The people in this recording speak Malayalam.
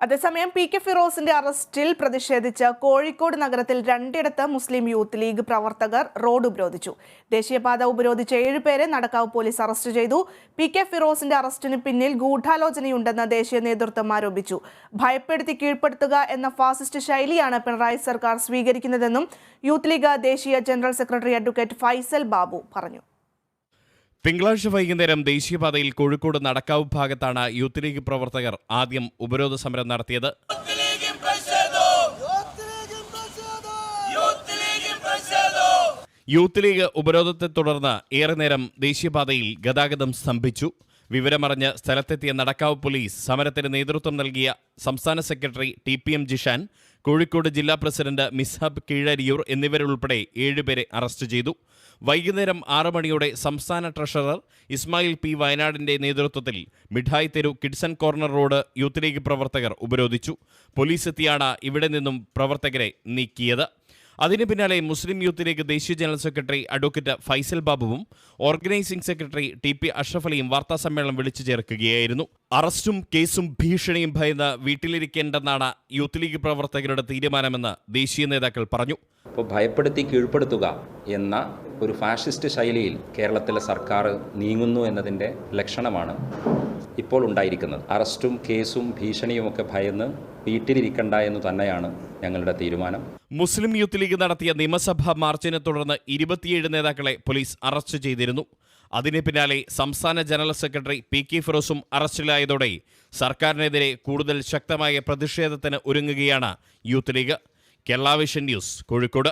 അതേസമയം പി കെ ഫിറോസിന്റെ അറസ്റ്റിൽ പ്രതിഷേധിച്ച് കോഴിക്കോട് നഗരത്തിൽ രണ്ടിടത്ത് മുസ്ലിം യൂത്ത് ലീഗ് പ്രവർത്തകർ റോഡ് ഉപരോധിച്ചു. ദേശീയപാത ഉപരോധിച്ച 7 പേരെ നടക്കാവ് പോലീസ് അറസ്റ്റ് ചെയ്തു. പി കെ ഫിറോസിന്റെ അറസ്റ്റിന് പിന്നിൽ ഗൂഢാലോചനയുണ്ടെന്ന് ദേശീയ നേതൃത്വം ആരോപിച്ചു. ഭയപ്പെടുത്തി കീഴ്പ്പെടുത്തുക എന്ന ഫാസിസ്റ്റ് ശൈലിയാണ് പിണറായി സർക്കാർ സ്വീകരിക്കുന്നതെന്നും യൂത്ത് ലീഗ് ദേശീയ general secretary advocate Faisal Babu പറഞ്ഞു. തിങ്കളാഴ്ച വൈകുന്നേരം ദേശീയപാതയിൽ കോഴിക്കോട് നടക്കാവ് ഭാഗത്താണ് യൂത്ത് ലീഗ് പ്രവർത്തകർ ആദ്യം ഉപരോധ സമരം നടത്തിയത്. യൂത്ത് ലീഗ് ഉപരോധത്തെ തുടർന്ന് ഏറെ നേരം ദേശീയപാതയിൽ ഗതാഗതം സ്തംഭിച്ചു. വിവരമറിഞ്ഞ് സ്ഥലത്തെത്തിയ നടക്കാവ് പോലീസ് സമരത്തിന് നേതൃത്വം നൽകിയ സംസ്ഥാന സെക്രട്ടറി TPM ജിഷാൻ, കോഴിക്കോട് ജില്ലാ പ്രസിഡന്റ് മിസ്ഹബ് കീഴരിയൂർ എന്നിവരുൾപ്പെടെ 7 പേരെ അറസ്റ്റ് ചെയ്തു. വൈകുന്നേരം 6 മണിയോടെ സംസ്ഥാന ട്രഷറർ ഇസ്മായിൽ P വയനാടിന്റെ നേതൃത്വത്തിൽ മിഠായി തെരു Kidson corner road youth league പ്രവർത്തകർ ഉപരോധിച്ചു. പോലീസ് എത്തിയാണ് ഇവിടെ നിന്നും പ്രവർത്തകരെ നീക്കിയത്. അതിനു പിന്നാലെ മുസ്ലിം യൂത്ത് ലീഗ് ദേശീയ ജനറൽ സെക്രട്ടറി അഡ്വക്കേറ്റ് ഫൈസൽ ബാബുവും ഓർഗനൈസിംഗ് സെക്രട്ടറി TP അഷ്റഫ് അലിയും വാർത്താസമ്മേളനം വിളിച്ചു ചേർക്കുകയായിരുന്നു. അറസ്റ്റും കേസും ഭീഷണിയും ഭയന്ന് വീട്ടിലിരിക്കേണ്ടെന്നാണ് യൂത്ത് ലീഗ് പ്രവർത്തകരുടെ തീരുമാനമെന്ന് ദേശീയ നേതാക്കൾ പറഞ്ഞു. അപ്പോൾ ഭയപ്പെടുത്തി കീഴ്പ്പെടുത്തുക എന്ന ഒരു ഫാഷിസ്റ്റ് ശൈലിയിൽ കേരളത്തിലെ സർക്കാർ നീങ്ങുന്നു എന്നതിൻ്റെ ലക്ഷണമാണ് ഇപ്പോൾ ഉണ്ടായിരിക്കുന്നത്. അറസ്റ്റും കേസും ഭീഷണിയുമൊക്കെ ഭയന്ന് വീട്ടിലിരിക്കണ്ട എന്ന് തന്നെയാണ് ഞങ്ങളുടെ തീരുമാനം. മുസ്ലിം യൂത്ത് ലീഗ് നടത്തിയ നിയമസഭാ മാർച്ചിനെ തുടർന്ന് 27 നേതാക്കളെ പോലീസ് അറസ്റ്റ് ചെയ്തിരുന്നു. അതിന് പിന്നാലെ സംസ്ഥാന ജനറൽ സെക്രട്ടറി PK ഫിറോസും അറസ്റ്റിലായതോടെ സർക്കാരിനെതിരെ കൂടുതൽ ശക്തമായ പ്രതിഷേധത്തിന് ഒരുങ്ങുകയാണ് youth league. Kerala vision news, Kozhikode.